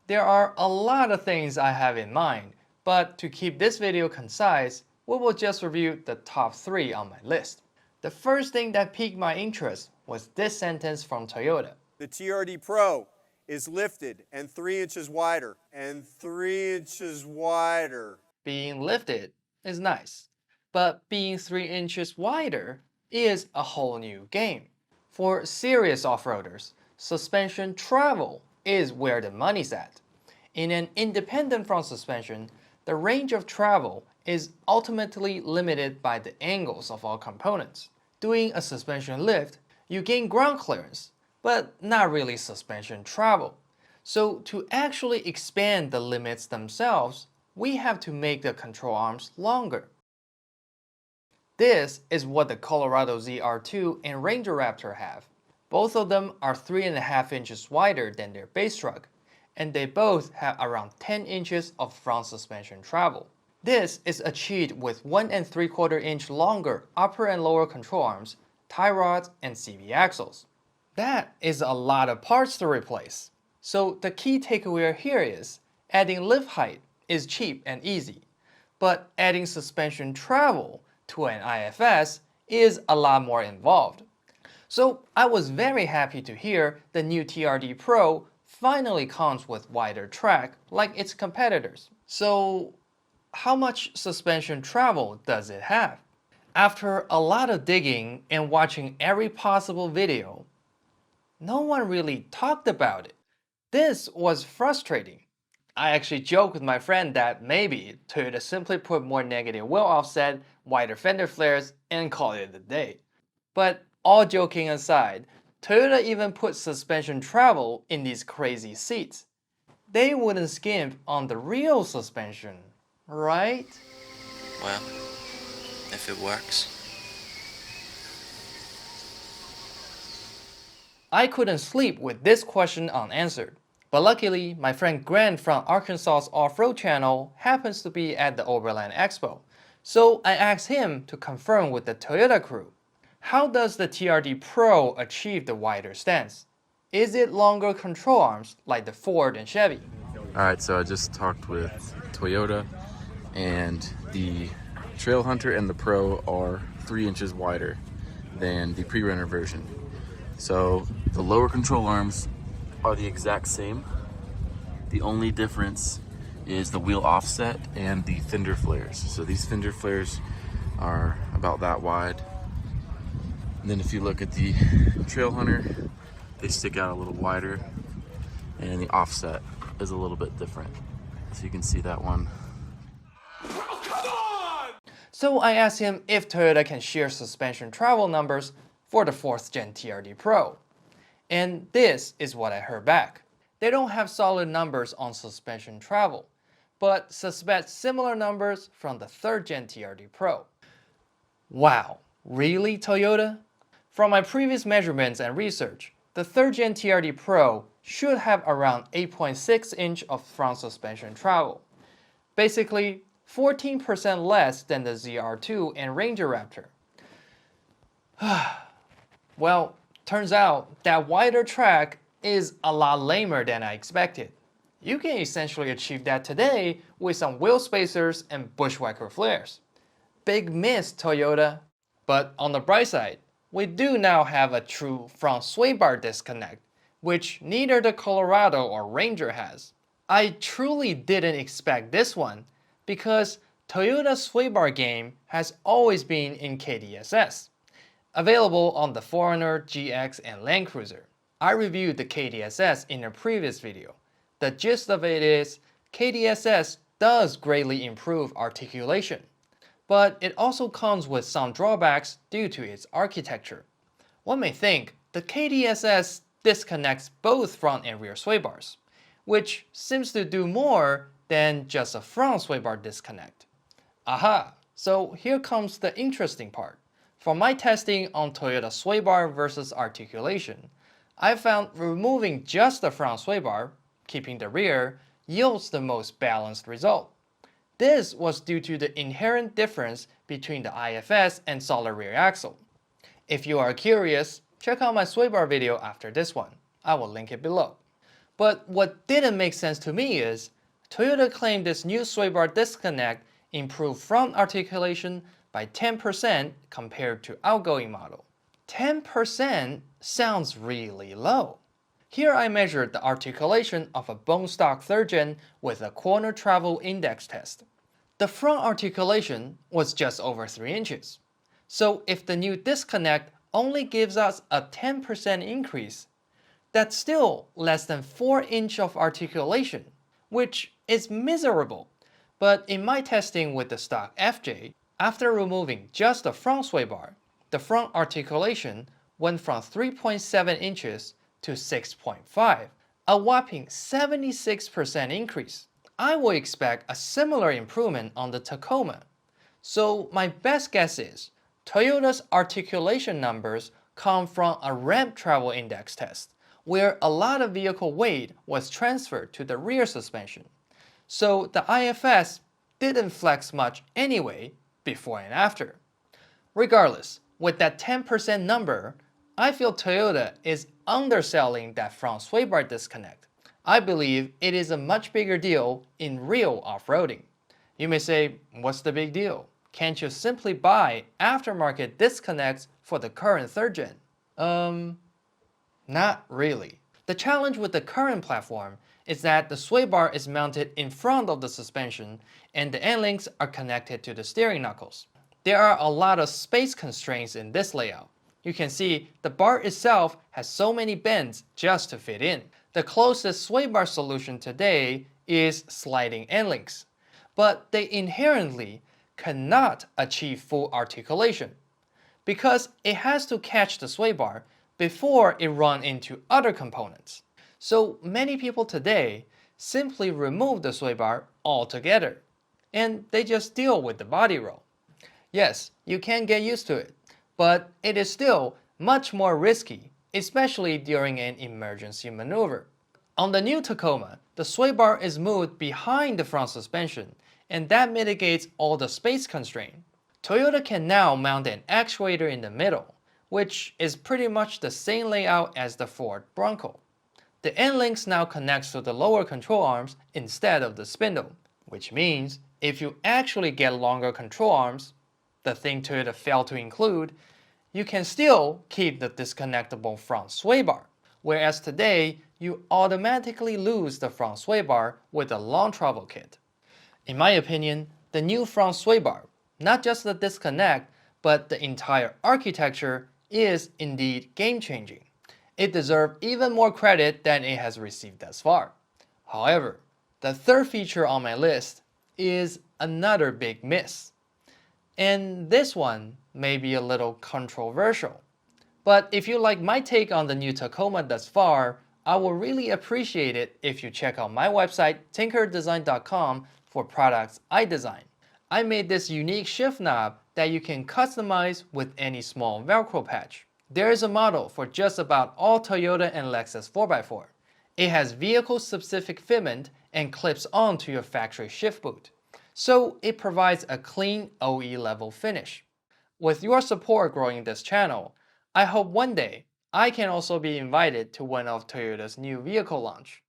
There are a lot of things I have in mind, but to keep this video concise, we will just review the top 3 on my list. The first thing that piqued my interest was this sentence from Toyota. The TRD Pro is lifted and 3 inches wider, and 3 inches wider. Being lifted is nice, but being 3 inches wider is a whole new game. For serious off-roaders, suspension travel is where the money's at. In an independent front suspension, the range of travel is ultimately limited by the angles of all components. Doing a suspension lift, you gain ground clearance, but not really suspension travel. So to actually expand the limits themselves, we have to make the control arms longer. This is what the Colorado ZR2 and Ranger Raptor have. Both of them are 3.5 inches wider than their base truck, and they both have around 10 inches of front suspension travel. This is achieved with 1 3/4 inch longer upper and lower control arms, tie rods, and CV axles. That is a lot of parts to replace. So the key takeaway here is, adding lift height is cheap and easy, but adding suspension travel to an IFS is a lot more involved. So I was very happy to hear the new TRD Pro finally comes with wider track like its competitors. So how much suspension travel does it have? After a lot of digging and watching every possible video, no one really talked about it. This was frustrating. I actually joked with my friend that maybe Toyota simply put more negative wheel offset, wider fender flares, and called it a day. But all joking aside, Toyota even put suspension travel in these crazy seats. They wouldn't skimp on the real suspension, right? Well, if it works. I couldn't sleep with this question unanswered. But luckily, my friend Grant from Arkansas's off-road channel happens to be at the Overland Expo. So I asked him to confirm with the Toyota crew. How does the TRD Pro achieve the wider stance? Is it longer control arms like the Ford and Chevy? Alright, so I just talked with Toyota, and the Trail Hunter and the Pro are 3 inches wider than the pre-runner version. So the lower control arms are the exact same. The only difference is the wheel offset and the fender flares. So these fender flares are about that wide. And then if you look at the Trail Hunter, they stick out a little wider, and the offset is a little bit different. So you can see that one. So I asked him if Toyota can share suspension travel numbers for the 4th Gen TRD Pro. And this is what I heard back. They don't have solid numbers on suspension travel, but suspect similar numbers from the 3rd Gen TRD Pro. Wow, really, Toyota? From my previous measurements and research, the 3rd Gen TRD Pro should have around 8.6 inch of front suspension travel. Basically, 14% less than the ZR2 and Ranger Raptor. Well, turns out that wider track is a lot lamer than I expected. You can essentially achieve that today with some wheel spacers and bushwhacker flares. Big miss, Toyota. But on the bright side, we do now have a true front sway bar disconnect, which neither the Colorado or Ranger has. I truly didn't expect this one because Toyota's sway bar game has always been in KDSS, available on the 4Runner, GX, and Land Cruiser. I reviewed the KDSS in a previous video. The gist of it is, KDSS does greatly improve articulation, but it also comes with some drawbacks due to its architecture. One may think the KDSS disconnects both front and rear sway bars, which seems to do more than just a front sway bar disconnect. Aha! So here comes the interesting part. For my testing on Toyota sway bar versus articulation, I found removing just the front sway bar, keeping the rear, yields the most balanced result. This was due to the inherent difference between the IFS and solid rear axle. If you are curious, check out my sway bar video after this one. I will link it below. But what didn't make sense to me is Toyota claimed this new sway bar disconnect improved front articulation by 10% compared to outgoing model. 10% sounds really low. Here I measured the articulation of a bone stock 3rd gen with a corner travel index test. The front articulation was just over 3 inches. So if the new disconnect only gives us a 10% increase, that's still less than 4 inches of articulation, which is miserable. But in my testing with the stock FJ, after removing just the front sway bar, the front articulation went from 3.7 inches to 6.5, a whopping 76% increase. I would expect a similar improvement on the Tacoma. So my best guess is Toyota's articulation numbers come from a ramp travel index test, where a lot of vehicle weight was transferred to the rear suspension. So the IFS didn't flex much anyway, before and after. Regardless, with that 10% number, I feel Toyota is underselling that front sway bar disconnect. I believe it is a much bigger deal in real off-roading. You may say, what's the big deal? Can't you simply buy aftermarket disconnects for the current 3rd gen? Not really. The challenge with the current platform is that the sway bar is mounted in front of the suspension and the end links are connected to the steering knuckles. There are a lot of space constraints in this layout. You can see the bar itself has so many bends just to fit in. The closest sway bar solution today is sliding end links, but they inherently cannot achieve full articulation because it has to catch the sway bar before it runs into other components. So many people today simply remove the sway bar altogether, and they just deal with the body roll. Yes, you can get used to it, but it is still much more risky, especially during an emergency maneuver. On the new Tacoma, the sway bar is moved behind the front suspension, and that mitigates all the space constraint. Toyota can now mount an actuator in the middle, which is pretty much the same layout as the Ford Bronco. The end links now connects to the lower control arms instead of the spindle, which means if you actually get longer control arms, the thing Toyota failed to include, you can still keep the disconnectable front sway bar, whereas today you automatically lose the front sway bar with a long travel kit. In my opinion, the new front sway bar, not just the disconnect, but the entire architecture is indeed game-changing. It deserves even more credit than it has received thus far. However, the 3rd feature on my list is another big miss. And this one may be a little controversial. But if you like my take on the new Tacoma thus far, I will really appreciate it if you check out my website tinkerdesign.com for products I design. I made this unique shift knob that you can customize with any small Velcro patch. There is a model for just about all Toyota and Lexus 4x4. It has vehicle-specific fitment and clips onto your factory shift boot. So it provides a clean OE level finish. With your support growing this channel, I hope one day I can also be invited to one of Toyota's new vehicle launch.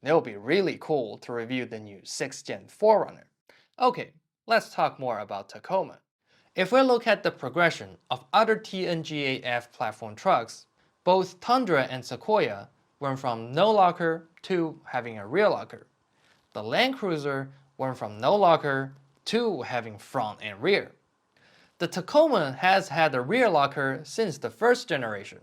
It'll be really cool to review the new 6th Gen 4Runner. Okay, let's talk more about Tacoma. If we look at the progression of other TNGA-F platform trucks, both Tundra and Sequoia went from no locker to having a rear locker. The Land Cruiser went from no locker to having front and rear. The Tacoma has had a rear locker since the 1st generation.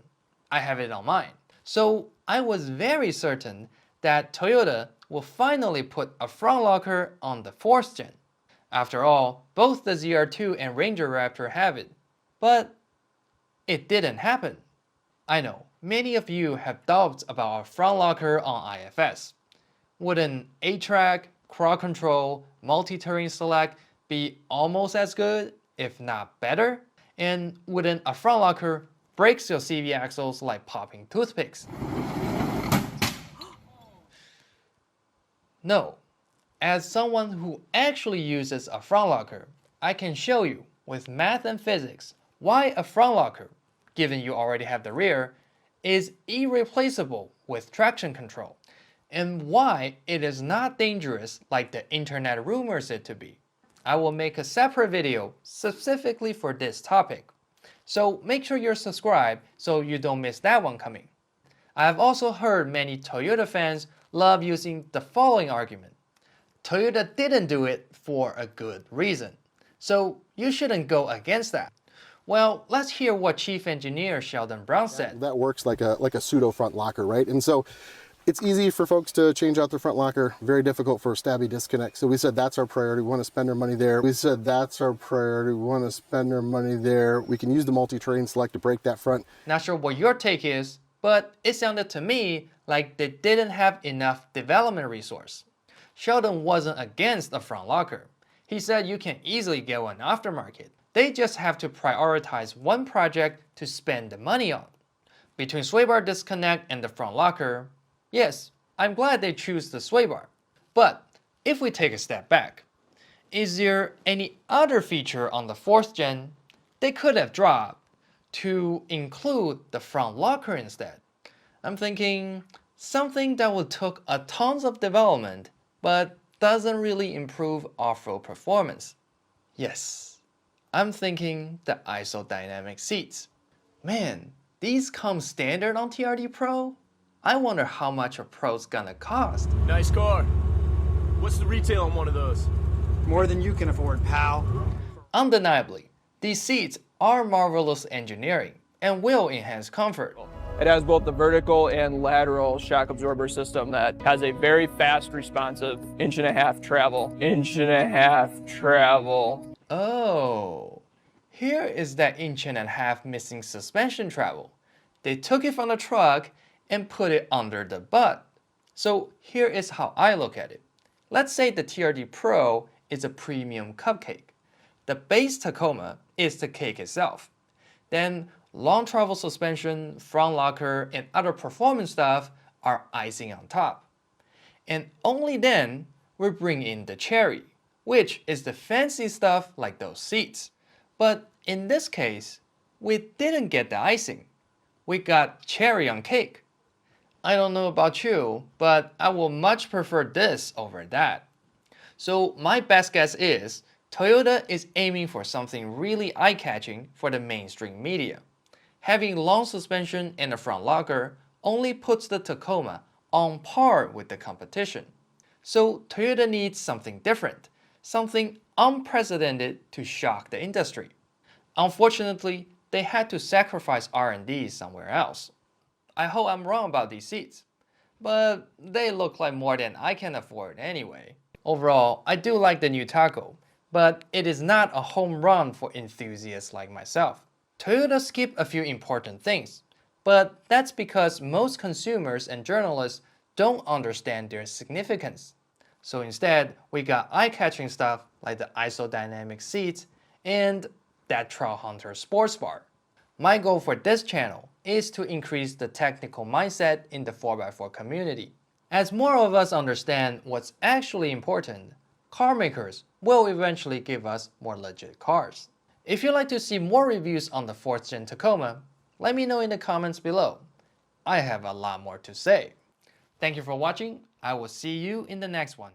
I have it on mine. So I was very certain that Toyota will finally put a front locker on the 4th gen. After all, both the ZR2 and Ranger Raptor have it. But it didn't happen. I know, many of you have doubts about a front locker on IFS. Would an 8-track, crowd control, multi-terrain select be almost as good, if not better? And wouldn't a front locker break your CV axles like popping toothpicks? No. As someone who actually uses a front locker, I can show you with math and physics why a front locker, given you already have the rear, is irreplaceable with traction control. and why it is not dangerous like the internet rumors it to be. I will make a separate video specifically for this topic. So make sure you're subscribed so you don't miss that one coming. I have also heard many Toyota fans love using the following argument. Toyota didn't do it for a good reason, so you shouldn't go against that. Well, let's hear what Chief Engineer Sheldon Brown said. That works like a pseudo front locker, right? And so it's easy for folks to change out their front locker, very difficult for a stabby disconnect. So we said that's our priority. We want to spend our money there. We said that's our priority. We want to spend our money there. We can use the multi-terrain select to break that front. Not sure what your take is, but it sounded to me like they didn't have enough development resource. Sheldon wasn't against a front locker. He said you can easily get one aftermarket. They just have to prioritize one project to spend the money on. Between sway bar disconnect and the front locker, yes, I'm glad they choose the sway bar. But if we take a step back, is there any other feature on the 4th gen they could have dropped to include the front locker instead? I'm thinking something that would took a tons of development but doesn't really improve off-road performance. Yes, I'm thinking the isodynamic seats. Man, these come standard on TRD Pro? I wonder how much a Pro's gonna cost. Nice car. What's the retail on one of those? More than you can afford, pal. Undeniably, these seats are marvelous engineering and will enhance comfort. It has both the vertical and lateral shock absorber system that has a very fast responsive 1.5-inch travel. 1.5-inch travel. Oh, here is that 1.5-inch missing suspension travel. They took it from the truck and put it under the butt. So here is how I look at it. Let's say the TRD Pro is a premium cupcake. The base Tacoma is the cake itself. Then long travel suspension, front locker, and other performance stuff are icing on top. And only then we bring in the cherry, which is the fancy stuff like those seats. But in this case, we didn't get the icing. We got cherry on cake. I don't know about you, but I will much prefer this over that. So my best guess is Toyota is aiming for something really eye-catching for the mainstream media. Having long suspension and a front locker only puts the Tacoma on par with the competition. So Toyota needs something different, something unprecedented to shock the industry. Unfortunately, they had to sacrifice R&D somewhere else. I hope I'm wrong about these seats, but they look like more than I can afford anyway. Overall, I do like the new Taco, but it is not a home run for enthusiasts like myself. Toyota skipped a few important things, but that's because most consumers and journalists don't understand their significance. So instead, we got eye-catching stuff like the isodynamic seats and that Trail Hunter sports bar. My goal for this channel is to increase the technical mindset in the 4x4 community. As more of us understand what's actually important, car makers will eventually give us more legit cars. If you'd like to see more reviews on the 4th gen Tacoma, let me know in the comments below. I have a lot more to say. Thank you for watching. I will see you in the next one.